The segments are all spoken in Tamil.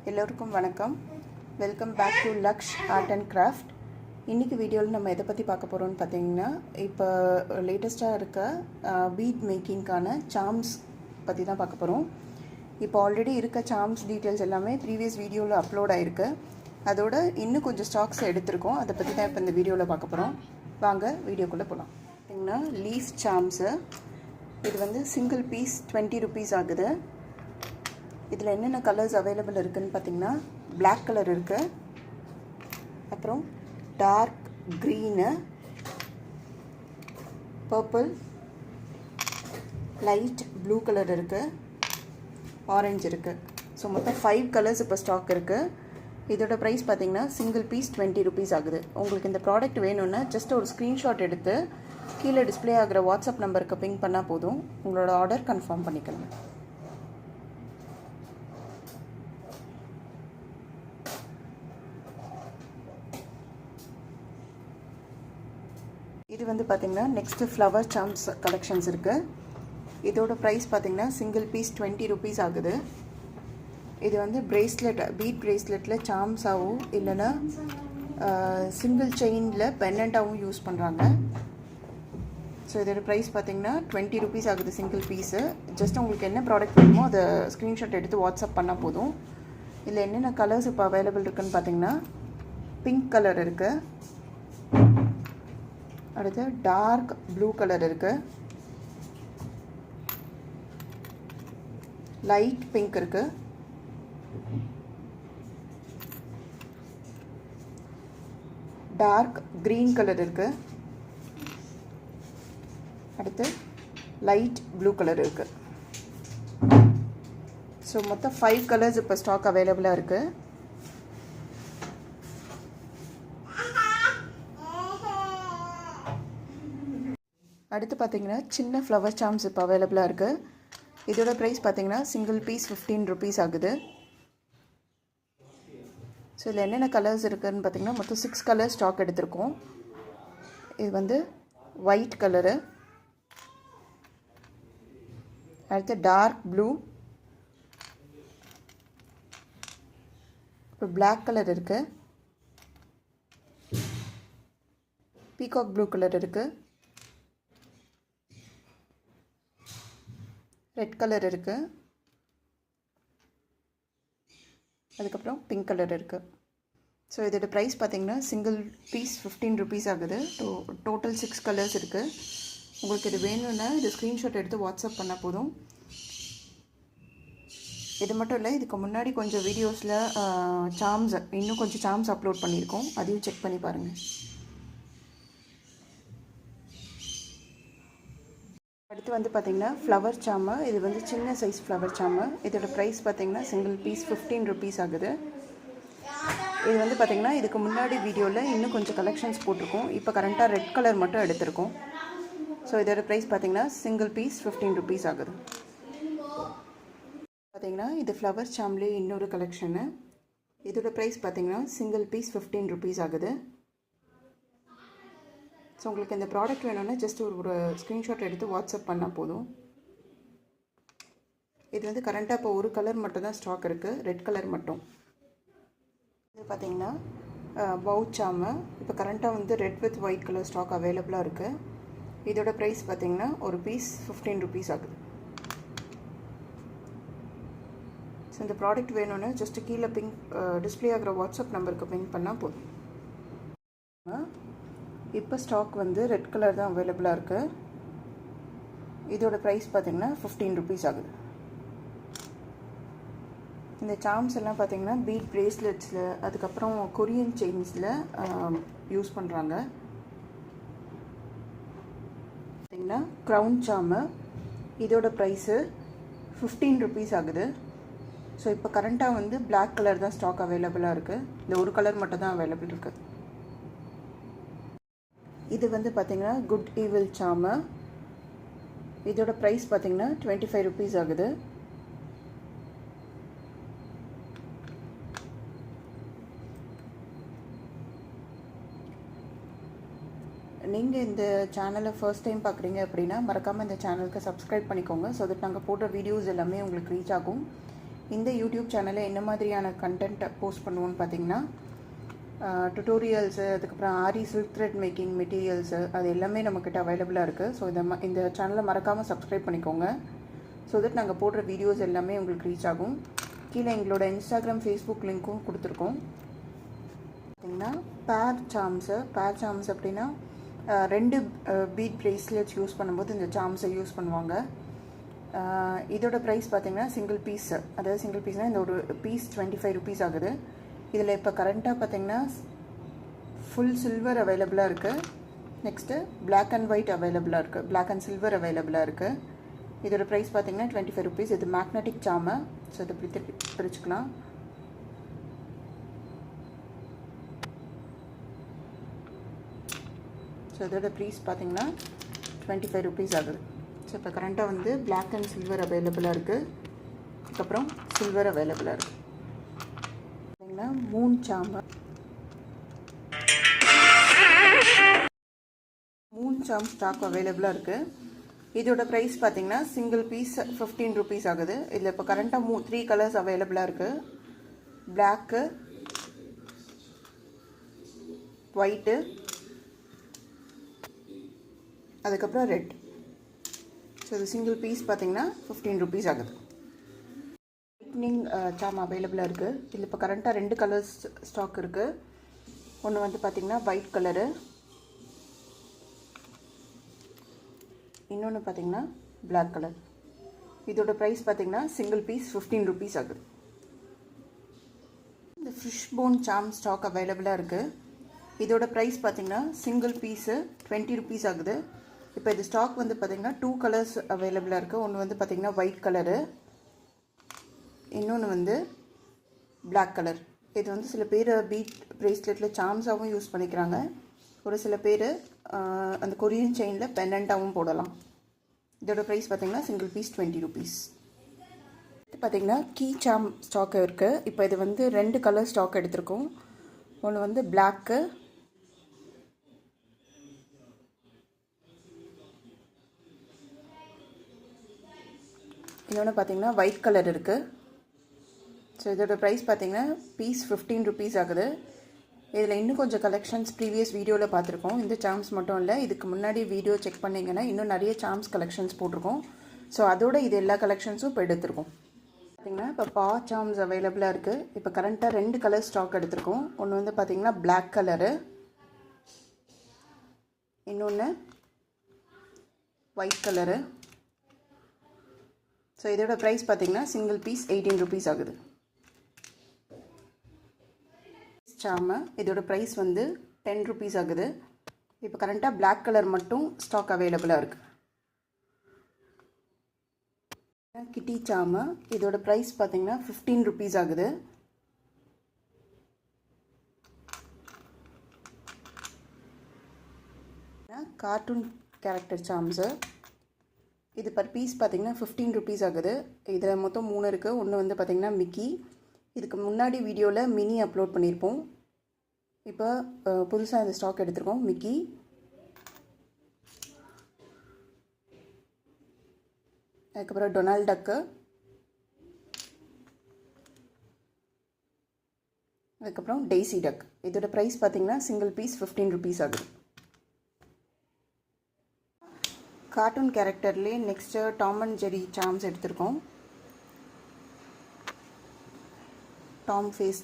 எல்லோருக்கும் வணக்கம். Welcome back to Laksh art and craft. இன்றைக்கி வீடியோவில் நம்ம எதை பற்றி பார்க்க போகிறோம்னு பார்த்தீங்கன்னா, இப்போ லேட்டஸ்ட்டாக இருக்க பீட் மேக்கிங்க்கான சார்ம்ஸ் பற்றி தான் பார்க்க போகிறோம். இப்போ ஆல்ரெடி இருக்க சார்ம்ஸ் டீட்டெயில்ஸ் எல்லாமே ப்ரீவியஸ் வீடியோவில் அப்லோட் ஆகிருக்கு. அதோட இன்னும் கொஞ்சம் ஸ்டாக்ஸ் எடுத்திருக்கோம். அதை பற்றி தான் இப்போ இந்த வீடியோவில் பார்க்க போகிறோம். வாங்க வீடியோக்குள்ளே போகலாம். பார்த்தீங்கன்னா லீஃப் சார்ம்ஸு, இது வந்து சிங்கிள் பீஸ் 20 rupees ஆகுது. இதில் என்னென்ன கலர்ஸ் அவைலபிள் இருக்குதுன்னு பார்த்தீங்கன்னா, பிளாக் கலர் இருக்குது, அப்புறம் dark green, purple, light blue colour இருக்குது, ஆரஞ்சு இருக்குது. ஸோ மொத்தம் 5 கலர்ஸ் இப்போ ஸ்டாக் இருக்குது. இதோட ப்ரைஸ் பார்த்தீங்கன்னா சிங்கிள் பீஸ் 20 rupees ஆகுது. உங்களுக்கு இந்த ப்ராடக்ட் வேணும்னா ஜஸ்ட் ஒரு ஸ்க்ரீன்ஷாட் எடுத்து கீழே டிஸ்பிளே ஆகிற வாட்ஸ்அப் நம்பருக்கு பிங் பண்ணால் போதும், உங்களோட ஆர்டர் கன்ஃபார்ம் பண்ணிக்கலாம். இது வந்து பார்த்திங்கன்னா நெக்ஸ்ட்டு ஃப்ளவர் சார்ம்ஸ் கலெக்ஷன்ஸ் இருக்குது. இதோட ப்ரைஸ் பார்த்திங்கன்னா சிங்கிள் பீஸ் 20 rupees ஆகுது. இது வந்து பிரேஸ்லெட், பீட் பிரேஸ்லெட்டில் சார்ம்ஸாகவும் இல்லைன்னா சிங்கிள் செயினில் பெண்டண்ட்டாகவும் யூஸ் பண்ணுறாங்க. ஸோ இதோட ப்ரைஸ் பார்த்திங்கன்னா 20 rupees ஆகுது சிங்கிள் பீஸு. ஜஸ்ட் உங்களுக்கு என்ன ப்ராடக்ட் வேணுமோ அதை ஸ்க்ரீன்ஷாட் எடுத்து வாட்ஸ்அப் பண்ணால் போதும். இதில் என்னென்ன கலர்ஸ் இப்போ அவைலபிள் இருக்குதுன்னு பார்த்திங்கன்னா, பிங்க் கலர் இருக்குது, அடுத்து டார்க் ப்ளூ கலர் இருக்குது, லைட் பிங்க் இருக்குது, டார்க் க்ரீன் கலர் இருக்குது, அடுத்து லைட் ப்ளூ கலர் இருக்குது. ஸோ மொத்தம் 5 கலர்ஸ் இப்போ ஸ்டாக் அவைலபிளாக இருக்குது. அடுத்து பார்த்தீங்கன்னா சின்ன ஃப்ளவர் சார்ம்ஸ் இப்போ அவைலபிளாக இருக்குது. இதோட ப்ரைஸ் பார்த்தீங்கன்னா சிங்கிள் பீஸ் 15 rupees ஆகுது. ஸோ இதில் என்னென்ன கலர்ஸ் இருக்குதுன்னு பார்த்தீங்கன்னா, மொத்தம் 6 கலர்ஸ் ஸ்டாக் எடுத்திருக்கோம். இது வந்து ஒயிட் கலரு, அடுத்து டார்க் ப்ளூ, இப்போ பிளாக் கலர் இருக்குது, பீகாக் ப்ளூ கலர் இருக்குது, ரெட் கலர் இருக்குது, அதுக்கப்புறம் பிங்க் கலர் இருக்குது. ஸோ இதோட ப்ரைஸ் பார்த்திங்கன்னா சிங்கிள் பீஸ் 15 rupees ஆகுது. டோட்டல் 6 கலர்ஸ் இருக்குது. உங்களுக்கு இது வேணும்னா இது ஸ்க்ரீன்ஷாட் எடுத்து வாட்ஸ்அப் பண்ணால் போதும். இது மட்டும் இல்லை, இதுக்கு முன்னாடி கொஞ்சம் வீடியோஸில் சார்ம்ஸ், இன்னும் கொஞ்சம் சார்ம்ஸ் அப்லோட் பண்ணியிருக்கோம், அதையும் செக் பண்ணி பாருங்கள். அடுத்து வந்து பார்த்திங்கன்னா ஃப்ளவர் சாமு. இது வந்து சின்ன சைஸ் ஃப்ளவர் சாமு. இதோட ப்ரைஸ் பார்த்திங்கன்னா சிங்கிள் பீஸ் 15 rupees ஆகுது. இது வந்து பார்த்திங்கன்னா இதுக்கு முன்னாடி வீடியோவில் இன்னும் கொஞ்சம் கலெக்ஷன்ஸ் போட்டிருக்கோம். இப்போ கரண்ட்டாக ரெட் கலர் மட்டும் எடுத்திருக்கோம். ஸோ இதோட ப்ரைஸ் பார்த்திங்கன்னா சிங்கிள் பீஸ் 15 rupees ஆகுது. பார்த்திங்கன்னா இது ஃப்ளவர் சாம்லேயே இன்னொரு கலெக்ஷனு. இதோட ப்ரைஸ் பார்த்திங்கன்னா சிங்கிள் பீஸ் 15 rupees ஆகுது. ஸோ உங்களுக்கு இந்த ப்ராடக்ட் வேணும்னா ஜஸ்ட் ஒரு ஸ்க்ரீன்ஷாட் எடுத்து வாட்ஸ்அப் பண்ணால் போதும். இது வந்து கரண்ட்டாக இப்போ ஒரு கலர் மட்டும் தான் ஸ்டாக் இருக்குது, ரெட் கலர் மட்டும். இது பார்த்திங்கன்னா பவுச் சாமு. இப்போ கரண்ட்டாக வந்து red with white colour stock அவைலபிளாக இருக்குது. இதோட ப்ரைஸ் பார்த்திங்கன்னா ஒரு பீஸ் 15 rupees ஆகுது. ஸோ இந்த ப்ராடக்ட் வேணும்னா ஜஸ்ட்டு கீழே டிஸ்பிளே ஆகிற வாட்ஸ்அப் நம்பருக்கு பிங் பண்ணால் போதும். இப்போ ஸ்டாக் வந்து ரெட் கலர் தான் அவைலபிளாக இருக்குது. இதோட ப்ரைஸ் பார்த்திங்கன்னா 15 rupees ஆகுது. இந்த சார்ம்ஸ் எல்லாம் பார்த்திங்கன்னா பீட் பிரேஸ்லெட்ஸில், அதுக்கப்புறம் கொரியன் செயின்ஸில் யூஸ் பண்ணுறாங்க. பார்த்திங்கன்னா க்ரௌன் சாமு. இதோட ப்ரைஸு 15 rupees ஆகுது. ஸோ இப்போ கரண்ட்டாக வந்து பிளாக் கலர் தான் ஸ்டாக் அவைலபிளாக இருக்குது. இந்த ஒரு கலர் மட்டும் தான் அவைலபிள் இருக்குது. இது வந்து பார்த்திங்கன்னா குட் ஈவில் சாமு. இதோட ப்ரைஸ் பார்த்திங்கன்னா 25 rupees ஆகுது. நீங்கள் இந்த சேனலை ஃபர்ஸ்ட் டைம் பார்க்குறீங்க அப்படின்னா மறக்காமல் இந்த சேனலுக்கு சப்ஸ்கிரைப் பண்ணிக்கோங்க. ஸோ தட் நாங்கள் போடுற வீடியோஸ் எல்லாமே உங்களுக்கு ரீச் ஆகும். இந்த யூடியூப் சேனலில் என்ன மாதிரியான கண்டென்ட் போஸ்ட் பண்ணுவோன்னு பார்த்தீங்கன்னா டுட்டோரியல்ஸு, அதுக்கப்புறம் ஆரி சில்க் த்ரெட் மேக்கிங் மெட்டீரியல்ஸு, அது எல்லாமே நம்மக்கிட்ட அவைலபிளாக இருக்குது. ஸோ இந்த சேனலை மறக்காமல் சப்ஸ்கிரைப் பண்ணிக்கோங்க. ஸோ தட் நாங்கள் போடுற வீடியோஸ் எல்லாமே உங்களுக்கு ரீச் ஆகும். கீழே எங்களோட இன்ஸ்டாகிராம், ஃபேஸ்புக் லிங்க்கும் கொடுத்துருக்கோம். பார்த்திங்கன்னா பேர் சாம்ஸ் அப்படின்னா 2 பீட் ப்ரேஸ்லெட்ஸ் யூஸ் பண்ணும்போது இந்த சாம்ஸை யூஸ் பண்ணுவாங்க. இதோட ப்ரைஸ் பார்த்திங்கன்னா சிங்கிள் பீஸ், அதாவது சிங்கிள் பீஸ்னால் இந்த ஒரு பீஸ் 25 rupees ஆகுது. இதில் இப்போ கரண்ட்டாக பார்த்திங்கன்னா ஃபுல் சில்வர் அவைலபிளாக இருக்குது. நெக்ஸ்ட்டு பிளாக் அண்ட் ஒயிட் அவைலபிளாக இருக்குது, பிளாக் அண்ட் சில்வர் அவைலபிளாக இருக்குது. இதோட ப்ரைஸ் பார்த்திங்கன்னா 25 rupees. இது மேக்னெட்டிக் சாமு. ஸோ இதை பிரிச்சுக்கலாம். ஸோ இதோட ப்ரைஸ் பார்த்திங்கன்னா 25 rupees ஆகுது. ஸோ இப்போ கரண்ட்டாக வந்து பிளாக் அண்ட் சில்வர் அவைலபிளாக இருக்குது. அதுக்கப்புறம் சில்வர் அவைலபிளாக இருக்குது. பார்த்திங்கன்னா மூன் சாம் ஸ்டாக் அவைலபிளாக இருக்குது. இதோட ப்ரைஸ் பார்த்திங்கன்னா சிங்கிள் பீஸ் 15 rupees ஆகுது. இதில் இப்போ கரண்ட்டாக 3 கலர்ஸ் அவைலபிளாக இருக்குது. பிளாக்கு, ஒயிட்டு, அதுக்கப்புறம் ரெட். ஸோ இது சிங்கிள் பீஸ் பார்த்திங்கன்னா 15 rupees ஆகுது. லைட்னிங் சாம் அவைலபிளாக இருக்குது. இதில் இப்போ கரண்ட்டாக 2 கலர்ஸ் ஸ்டாக் இருக்குது. ஒன்று வந்து பார்த்திங்கன்னா ஒயிட் கலரு, இன்னொன்று பார்த்திங்கன்னா பிளாக் கலர். இதோட ப்ரைஸ் பார்த்திங்கன்னா சிங்கிள் பீஸ் 15 rupees ஆகுது. இந்த ஃபிஷ் போன் சாம் ஸ்டாக் அவைலபிளாக இருக்குது. இதோட ப்ரைஸ் பார்த்திங்கன்னா சிங்கிள் பீஸு 20 rupees ஆகுது. இப்போ இது ஸ்டாக் வந்து பார்த்திங்கன்னா 2 கலர்ஸ் அவைலபிளாக இருக்குது. ஒன்று வந்து பார்த்திங்கன்னா ஒயிட் கலரு, இன்னொன்று வந்து பிளாக் கலர். இது வந்து சில பேர் பீட் ப்ரேஸ்லெட்டில் சாம்ஸாகவும் யூஸ் பண்ணிக்கிறாங்க. ஒரு சில பேர் அந்த கொரியன் செயினில் பெண்டண்ட்டாகவும் போடலாம். இதோட ப்ரைஸ் பார்த்திங்கன்னா சிங்கிள் பீஸ் 20 rupees. இது பார்த்திங்கன்னா கீ சாம் ஸ்டாக் இருக்குது. இப்போ இது வந்து 2 கலர் ஸ்டாக் எடுத்திருக்கோம். ஒன்று வந்து பிளாக்கு, இன்னொன்று பார்த்திங்கன்னா ஒயிட் கலர் இருக்குது. ஸோ இதோட ப்ரைஸ் பார்த்திங்கன்னா பீஸ் 15 rupees ஆகுது. இதில் இன்னும் கொஞ்சம் கலெக்ஷன்ஸ் ப்ரீவியஸ் வீடியோவில் பார்த்துருக்கோம். இந்த சாம்ஸ் மட்டும் இல்லை, இதுக்கு முன்னாடி வீடியோ செக் பண்ணிங்கன்னா இன்னும் நிறைய சாம்ஸ் கலெக்ஷன்ஸ் போட்டிருக்கோம். ஸோ அதோட இது எல்லா கலெக்ஷன்ஸும் இப்போ எடுத்திருக்கோம். பார்த்திங்கன்னா இப்போ பா சாம்ஸ் அவைலபிளாக இருக்குது. இப்போ கரண்ட்டாக 2 கலர் ஸ்டாக் எடுத்திருக்கோம். ஒன்று வந்து பார்த்திங்கன்னா பிளாக் கலரு, இன்னொன்று ஒயிட் கலரு. ஸோ இதோட ப்ரைஸ் பார்த்திங்கன்னா சிங்கிள் பீஸ் 18 rupees ஆகுது. சாமு இதோட ப்ரைஸ் வந்து 10 rupees ஆகுது. இப்போ கரண்ட்டாக பிளாக் கலர் மட்டும் ஸ்டாக் அவைலபிளாக இருக்குது. கிட்டி சாமு இதோட ப்ரைஸ் பார்த்திங்கன்னா 15 rupees ஆகுது. கார்ட்டூன் கேரக்டர் சாம்ஸு இது பர் பீஸ் பார்த்திங்கன்னா 15 rupees ஆகுது. இதில் மொத்தம் 3 இருக்குது. ஒன்று வந்து பார்த்திங்கன்னா மிக்கி. இதுக்கு முன்னாடி வீடியோவில் மினி அப்லோட் பண்ணியிருப்போம். இப்போ புதுசாக இந்த ஸ்டாக் எடுத்திருக்கோம். மிக்கி, அதுக்கப்புறம் டொனால்ட் டக்கு, அதுக்கப்புறம் டெய்ஸி டக். இதோட ப்ரைஸ் பார்த்திங்கன்னா சிங்கிள் பீஸ் 15 rupees ஆகுது. கார்ட்டூன் கேரக்டர்லேயே நெக்ஸ்ட்டு டாம் அண்ட் ஜெரி சாம்ஸ் எடுத்திருக்கோம். டாம் ஃபேஸ்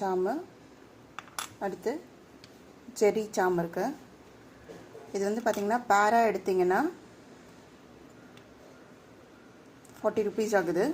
சாமு, அடுத்து ஜெரி சாம் இருக்குது. இது வந்து பார்த்திங்கன்னா பேரா எடுத்திங்கன்னா 40 rupees ஆகுது.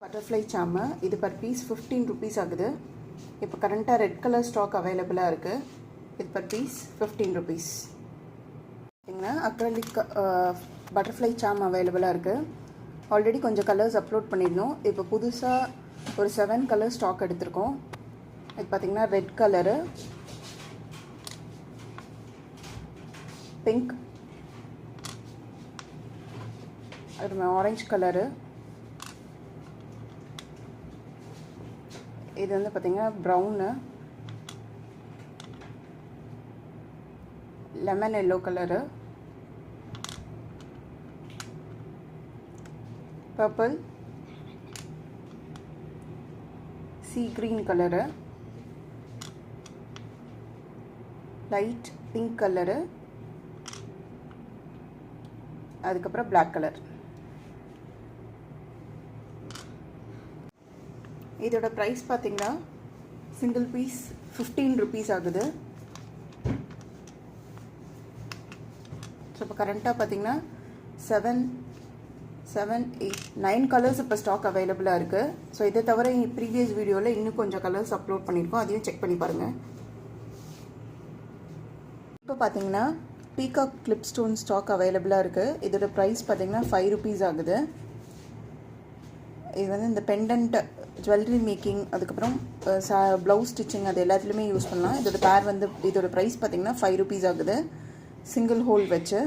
பட்டர்ஃப்ளை சாமு இது பர் பீஸ் 15 rupees ஆகுது. இப்போ கரண்ட்டாக ரெட் கலர் ஸ்டாக் அவைலபிளாக இருக்குது. இது பர் பீஸ் 15 rupees. பார்த்திங்கன்னா அக்ரலிக் பட்டர்ஃப்ளை சாம் அவைலபிளாக இருக்குது. ஆல்ரெடி கொஞ்சம் கலர்ஸ் அப்லோட் பண்ணியிருந்தோம். இப்போ புதுசாக ஒரு 7 கலர் ஸ்டாக் எடுத்திருக்கோம். இது பார்த்திங்கன்னா ரெட் கலரு, பிங்க், அது ஆரஞ்சு கலரு, இது வந்து பார்த்திங்கன்னா brown, lemon yellow colour, purple, sea green colour, light pink colour, அதுக்கப்புறம் பிளாக் கலர். இதோட ப்ரைஸ் பார்த்தீங்கன்னா சிங்கிள் பீஸ் 15 rupees ஆகுது. ஸோ இப்போ கரண்ட்டாக பார்த்தீங்கன்னா 7, 8, 9 கலர்ஸ் இப்போ ஸ்டாக் அவைலபிளாக இருக்குது. ஸோ இதை தவிர ப்ரீவியஸ் வீடியோவில் இன்னும் கொஞ்சம் கலர்ஸ் அப்லோட் பண்ணியிருக்கோம், அதையும் செக் பண்ணி பாருங்கள். இப்போ பார்த்தீங்கன்னா பீகாக் கிளிப் ஸ்டோன் ஸ்டாக் அவைலபிளாக இருக்குது. இதோட ப்ரைஸ் பார்த்தீங்கன்னா 5 rupees ஆகுது. இது வந்து இந்த பெண்டன்ட் ஜுவல்லரி மேக்கிங், அதுக்கப்புறம் ப்ளவுஸ் ஸ்டிச்சிங், அது எல்லாத்துலேயுமே யூஸ் பண்ணலாம். இதோட பேர் வந்து இதோட ப்ரைஸ் பார்த்தீங்கன்னா 5 rupees ஆகுது, சிங்கிள் ஹோல் வச்சு.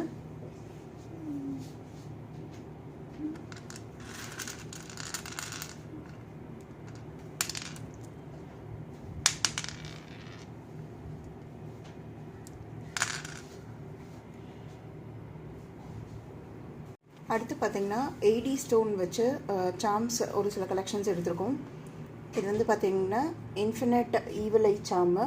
அடுத்து பார்த்தீங்கன்னா 80 ஸ்டோன் வச்சு சாம்ஸ் ஒரு சில கலெக்ஷன்ஸ் எடுத்திருக்கோம். இது வந்து பார்த்தீங்கன்னா இன்ஃபினிட் ஈவில் ஐ சாமு.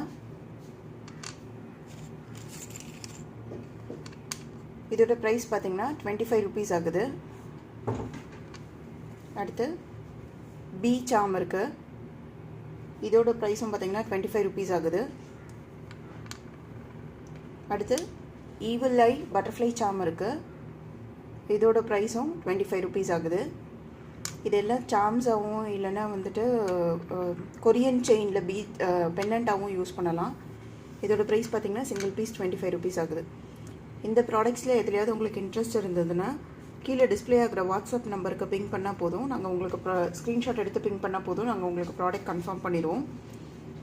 இதோட ப்ரைஸ் பார்த்தீங்கன்னா 25 rupees ஆகுது. அடுத்து பி சாம் இருக்குது. இதோட ப்ரைஸும் பார்த்தீங்கன்னா 25 rupees ஆகுது. அடுத்து ஈவில் ஐ பட்டர்ஃப்ளை சாம் இருக்குது. இதோட ப்ரைஸும் 25 rupees ஆகுது. இதெல்லாம் சாம்ஸாகவும் இல்லைன்னா வந்துட்டு கொரியன் செயினில் பெண்டண்ட்டாகவும் யூஸ் பண்ணலாம். இதோட ப்ரைஸ் பார்த்திங்கன்னா சிங்கிள் பீஸ் 25 rupees ஆகுது. இந்த ப்ராடக்ட்ஸில் எதுலையாவது உங்களுக்கு இன்ட்ரெஸ்ட் இருந்ததுன்னா கீழே டிஸ்பிளே ஆகிற வாட்ஸ்அப் நம்பருக்கு பிங் பண்ணால் போதும். நாங்கள் உங்களுக்கு ஸ்க்ரீன்ஷாட் எடுத்து பிங் பண்ணால் போதும், நாங்கள் உங்களுக்கு ப்ராடக்ட் கன்ஃபார்ம் பண்ணிடுவோம்.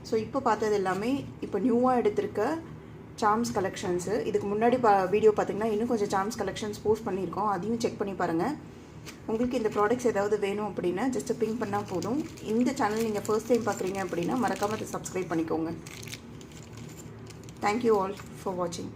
ஸோ இப்போ பார்த்தது எல்லாமே இப்போ நியூவாக எடுத்திருக்க சாம்ஸ் கலெக்ஷன்ஸு. இதுக்கு முன்னாடி வீடியோ பார்த்திங்கன்னா இன்னும் கொஞ்சம் சாம்ஸ் கலெக்ஷன்ஸ் போஸ்ட் பண்ணியிருக்கோம், அதையும் செக் பண்ணி பாருங்கள். உங்களுக்கு இந்த ப்ராடக்ட்ஸ் ஏதாவது வேணும் அப்படின்னா ஜஸ்ட்டு பிங் பண்ணால் போதும். இந்த சேனல் நீங்கள் ஃபர்ஸ்ட் டைம் பார்க்குறீங்க அப்படின்னா மறக்காமல் அதை சப்ஸ்கிரைப் பண்ணிக்கோங்க. தேங்க்யூ ஆல் ஃபார் வாட்சிங்.